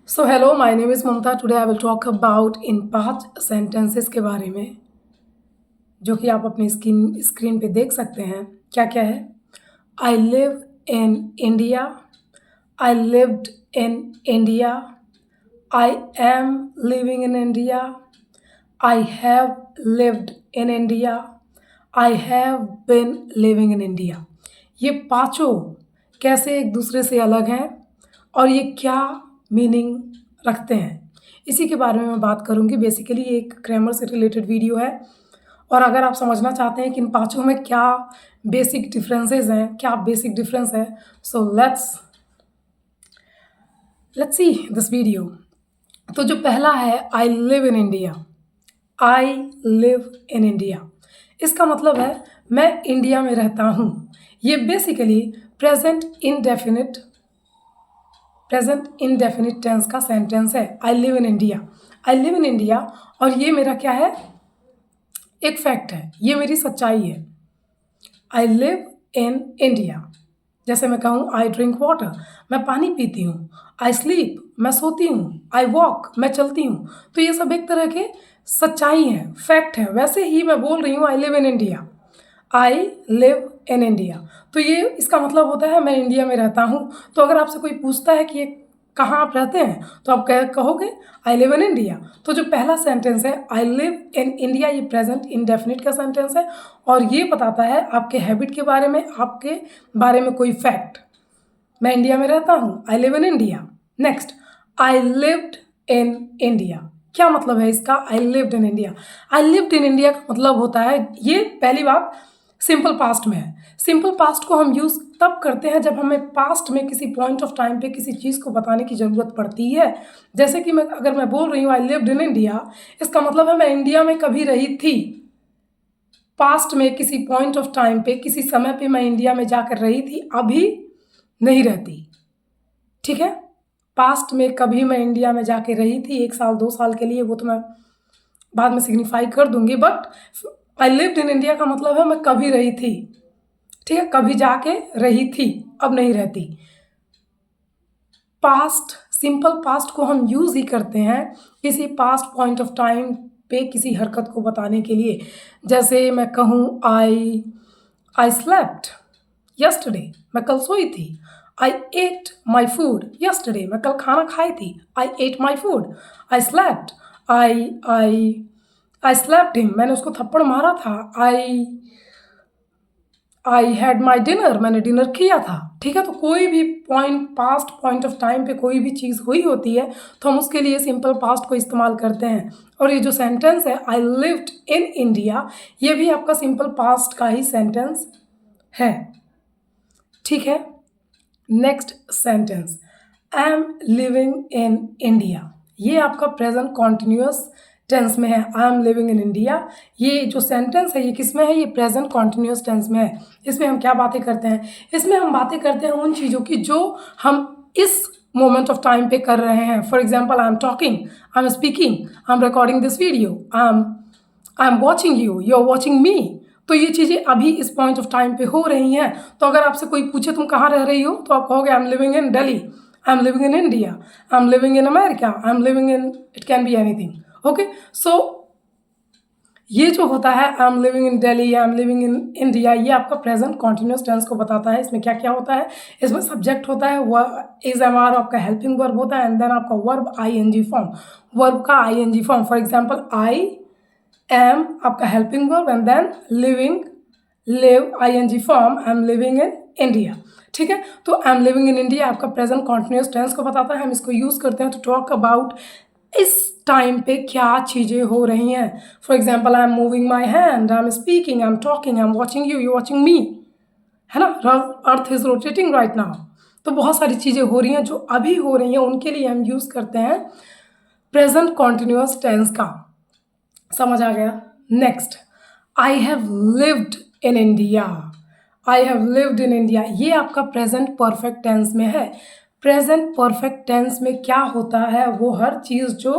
So hello, my name is Mamta. Today I will talk about in 5 sentences के बारे में, जो कि आप अपनी स्क्रीन पे देख सकते हैं। क्या-क्या है? I live in India, I lived in India, I am living in India, I have lived in India, I have been living in India. ये पाँचों कैसे एक दूसरे से अलग हैं और ये क्या मीनिंग रखते हैं, इसी के बारे में मैं बात करूँगी। बेसिकली ये एक ग्रामर से रिलेटेड वीडियो है और अगर आप समझना चाहते हैं कि इन पाँचों में क्या बेसिक डिफरेंसेस हैं, क्या बेसिक डिफरेंस है, so let's see this video. तो जो पहला है, I live in India. I live in India, इसका मतलब है मैं इंडिया में रहता हूँ। ये बेसिकली प्रेजेंट इंडेफिनिट टेंस का सेंटेंस है। I live in India, I live in India, और ये मेरा क्या है? एक फैक्ट है, ये मेरी सच्चाई है। I live in India. जैसे मैं कहूँ आई ड्रिंक वाटर, मैं पानी पीती हूँ। आई स्लीप, मैं सोती हूँ। आई वॉक, मैं चलती हूँ। तो ये सब एक तरह के सच्चाई हैं, फैक्ट है। वैसे ही मैं बोल रही हूँ आई live in India, I live in India, तो ये इसका मतलब होता है मैं इंडिया में रहता हूँ। तो अगर आपसे कोई पूछता है कि ये कहाँ आप रहते हैं, तो आप कहोगे आई लिव इन इंडिया। तो जो पहला सेंटेंस है आई लिव इन इंडिया, ये प्रेजेंट इंडेफिनिट का सेंटेंस है और ये बताता है आपके हैबिट के बारे में, आपके बारे में कोई फैक्ट। मैं इंडिया में रहता हूँ, आई live in India. Next, I lived in India. क्या मतलब है इसका? आई lived in India. I lived in India का मतलब होता है, ये पहली बात सिंपल पास्ट में है। सिंपल पास्ट को हम यूज़ तब करते हैं जब हमें पास्ट में किसी पॉइंट ऑफ टाइम पे किसी चीज़ को बताने की ज़रूरत पड़ती है। जैसे कि अगर मैं बोल रही हूँ आई लिव्ड इन इंडिया, इसका मतलब है मैं इंडिया में कभी रही थी। पास्ट में किसी पॉइंट ऑफ टाइम पे, किसी समय पे मैं इंडिया में जाकर रही थी, अभी नहीं रहती। ठीक है? पास्ट में कभी मैं इंडिया में जाके रही थी, 1 साल 2 साल के लिए, वो तो मैं बाद में सिग्निफाई कर दूंगी। But I lived in India का मतलब है मैं कभी रही थी। ठीक है? कभी जाके रही थी, अब नहीं रहती। पास्ट, सिंपल पास्ट को हम यूज़ ही करते हैं किसी पास्ट पॉइंट ऑफ टाइम पे किसी हरकत को बताने के लिए। जैसे मैं कहूँ आई स्लेप्ट यस्टरडे, मैं कल सोई थी। I ate my food yesterday, मैं कल खाना खाई थी। I ate my food. I slept, I slept him, मैंने उसको थप्पड़ मारा था। आई हैड माई डिनर, मैंने डिनर किया था। ठीक है? तो कोई भी point, past point of time पे कोई भी चीज़ हुई होती है तो हम उसके लिए सिंपल पास्ट को इस्तेमाल करते हैं। और ये जो सेंटेंस है आई लिव्ड इन इंडिया, ये भी आपका सिंपल पास्ट का ही सेंटेंस है। ठीक है? Next sentence, I am living in India, ये आपका प्रेजेंट कॉन्टिन्यूअस टेंस में है। I am living in India, ये जो सेंटेंस है ये किस में है? ये प्रेजेंट कॉन्टिन्यूअस टेंस में है। इसमें हम क्या बातें करते हैं? इसमें हम बातें करते हैं उन चीज़ों की जो हम इस मोमेंट ऑफ टाइम पे कर रहे हैं। For example, I am talking, I am speaking, I am recording this video, I am watching you are watching me. तो ये चीज़ें अभी इस पॉइंट ऑफ टाइम पे हो रही हैं। तो अगर आपसे कोई पूछे तुम कहाँ रह रही हो, तो आप कहोगे I am living in Delhi, I am living in India, I am living in America, I am living in, it can be anything. Okay, so ये जो होता है I am living in Delhi, I am living in India, ये आपका present continuous tense को बताता है। इसमें क्या क्या होता है? इसमें सब्जेक्ट होता है, इज एम आर आपका हेल्पिंग वर्ब होता है, एंड देन आपका वर्ब आईएनजी फॉर्म, वर्ब का ING form. For example, I am आपका helping verb and then living, live ING form, I am living in India. ठीक है? तो I am living in India आपका present continuous tense को बताता है। हम इसको यूज़ करते हैं टू टॉक अबाउट इस टाइम पे क्या चीज़ें हो रही हैं। For example, I am moving my hand, I am speaking, I am talking, I am watching you watching मी, है ना? Earth is rotating right now. तो बहुत सारी चीज़ें हो रही हैं जो अभी हो रही हैं, उनके लिए हम यूज़ करते हैं प्रेजेंट कॉन्टिन्यूस टेंस का। समझ आ गया? Next, I have lived in India, I have lived in India, ये आपका प्रेजेंट परफेक्ट टेंस में है। प्रेजेंट परफेक्ट टेंस में क्या होता है? वो हर चीज़ जो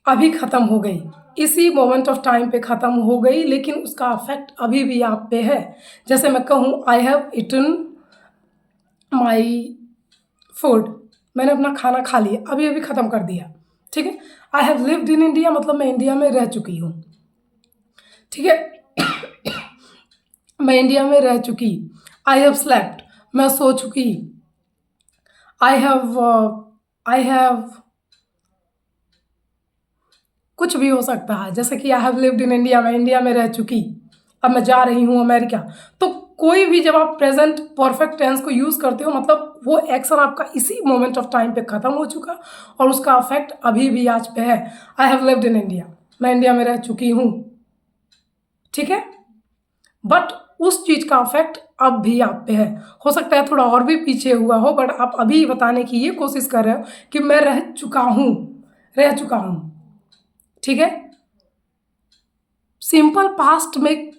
अभी ख़त्म हो गई, इसी मोमेंट ऑफ टाइम पे ख़त्म हो गई, लेकिन उसका अफेक्ट अभी भी आप पे है। जैसे मैं कहूँ I have eaten my food, मैंने अपना खाना खा लिया, अभी अभी ख़त्म कर दिया, ठीक है। आई हैव लिव्ड इन इंडिया मतलब मैं इंडिया में रह चुकी हूँ, ठीक है। मैं इंडिया में रह चुकी। आई हैव स्लेप्ट मैं सो चुकी। आई हैव कुछ भी हो सकता है, जैसे कि I have lived in India, मैं इंडिया में रह चुकी, अब मैं जा रही हूँ अमेरिका। तो कोई भी जब आप प्रेजेंट परफेक्ट टेंस को यूज़ करते हो मतलब वो एक्शन आपका इसी मोमेंट ऑफ टाइम पे ख़त्म हो चुका और उसका अफेक्ट अभी भी आज पे है। आई हैव लिव्ड इन इंडिया, मैं इंडिया में रह चुकी हूँ, ठीक है। बट उस चीज़ का अफेक्ट अब भी आप पे है। हो सकता है थोड़ा और भी पीछे हुआ हो, बट आप अभी बताने की ये कोशिश कर रहे हो कि मैं रह चुका हूँ, ठीक है। सिंपल पास्ट में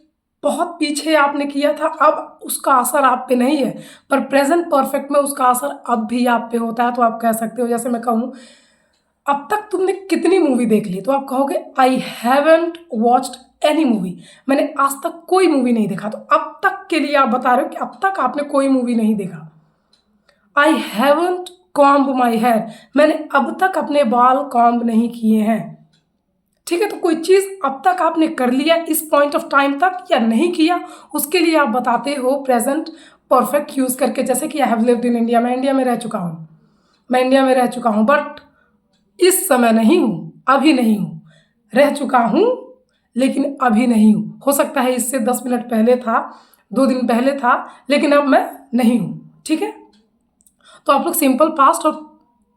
बहुत पीछे आपने किया था, अब उसका असर आप पे नहीं है, पर प्रेजेंट परफेक्ट में उसका असर अब भी आप पे होता है। तो आप कह सकते हो, जैसे मैं कहूँ अब तक तुमने कितनी मूवी देख ली, तो आप कहोगे I haven't watched any movie, मैंने आज तक कोई मूवी नहीं देखा। तो अब तक के लिए आप बता रहे हो कि अब तक आपने कोई मूवी नहीं देखा। I haven't comb my hair, मैंने अब तक अपने बाल कॉम्ब नहीं किए हैं, ठीक है। तो कोई चीज़ अब तक आपने कर लिया इस पॉइंट ऑफ टाइम तक या नहीं किया, उसके लिए आप बताते हो प्रेजेंट परफेक्ट यूज़ करके, जैसे कि I have lived in India, मैं इंडिया में रह चुका हूँ, मैं इंडिया में रह चुका हूँ, बट इस समय नहीं हूँ, अभी नहीं हूँ। रह चुका हूँ लेकिन अभी नहीं हूँ। हो सकता है इससे 10 मिनट पहले था, 2 दिन पहले था, लेकिन अब मैं नहीं हूँ, ठीक है। तो आप लोग सिंपल पास्ट और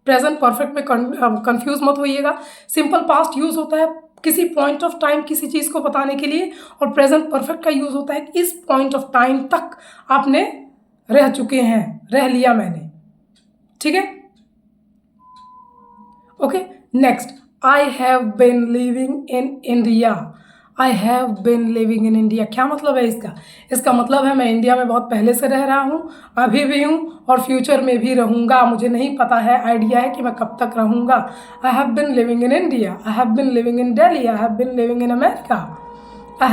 प्रेजेंट परफेक्ट में कंफ्यूज मत होइएगा। सिंपल पास्ट यूज़ होता है किसी पॉइंट ऑफ टाइम किसी चीज़ को बताने के लिए, और प्रेजेंट परफेक्ट का यूज़ होता है कि इस पॉइंट ऑफ टाइम तक आपने रह चुके हैं, रह लिया मैंने, ठीक है। Okay, next, I have been living in India. I have been living in India क्या मतलब है इसका? इसका मतलब है मैं इंडिया में बहुत पहले से रह रहा हूँ, अभी भी हूँ और फ्यूचर में भी रहूँगा। मुझे नहीं पता है, आइडिया है कि मैं कब तक रहूँगा। I have been living in India, I have been living in Delhi, I have been living in America, I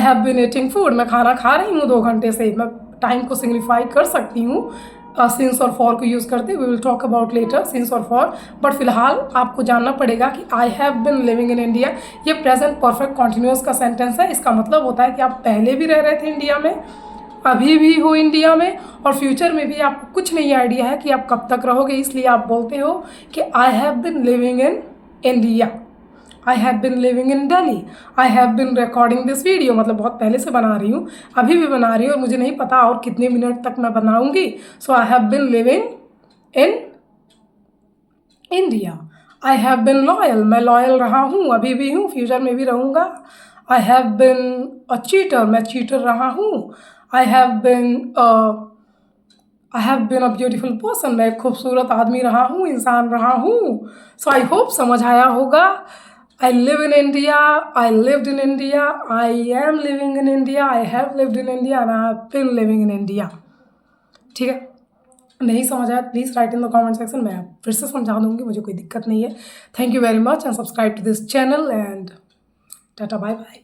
have bin eating food, मैं खाना खा रही हूँ 2 घंटे से। मैं टाइम को सिग्निफाई कर सकती हूँ सिंस और फॉर को यूज़ करते। We will talk about later since और फॉर, बट फिलहाल आपको जानना पड़ेगा कि I have been living in India ये प्रेजेंट परफेक्ट कॉन्टिन्यूस का सेंटेंस है। इसका मतलब होता है कि आप पहले भी रह रहे थे इंडिया में, अभी भी हो इंडिया में, और फ्यूचर में भी आपको कुछ नहीं आइडिया है कि आप कब तक रहोगे, इसलिए आप बोलते हो कि I have been living in India. I have been living in Delhi, I have bin recording this video, मतलब बहुत पहले से बना रही हूँ, अभी भी बना रही हूँ और मुझे नहीं पता और कितने मिनट तक मैं बनाऊँगी। So I have been living in India. I have been loyal, मैं लॉयल रहा हूँ, अभी भी हूँ, फ्यूचर में भी रहूँगा। I have been a cheater, मैं चीटर रहा हूँ। I have been a beautiful person, मैं एक खूबसूरत आदमी रहा हूँ, इंसान रहा हूँ। सो आई होप समझ आया होगा। I live in India, I lived in India, I am living in India, I have lived in India and I have been living in India, ठीक है। नहीं समझ आया please write in the comment section, मैं फिर से समझा दूंगी, मुझे कोई दिक्कत नहीं है। Thank you very much and subscribe to this channel and tata bye bye.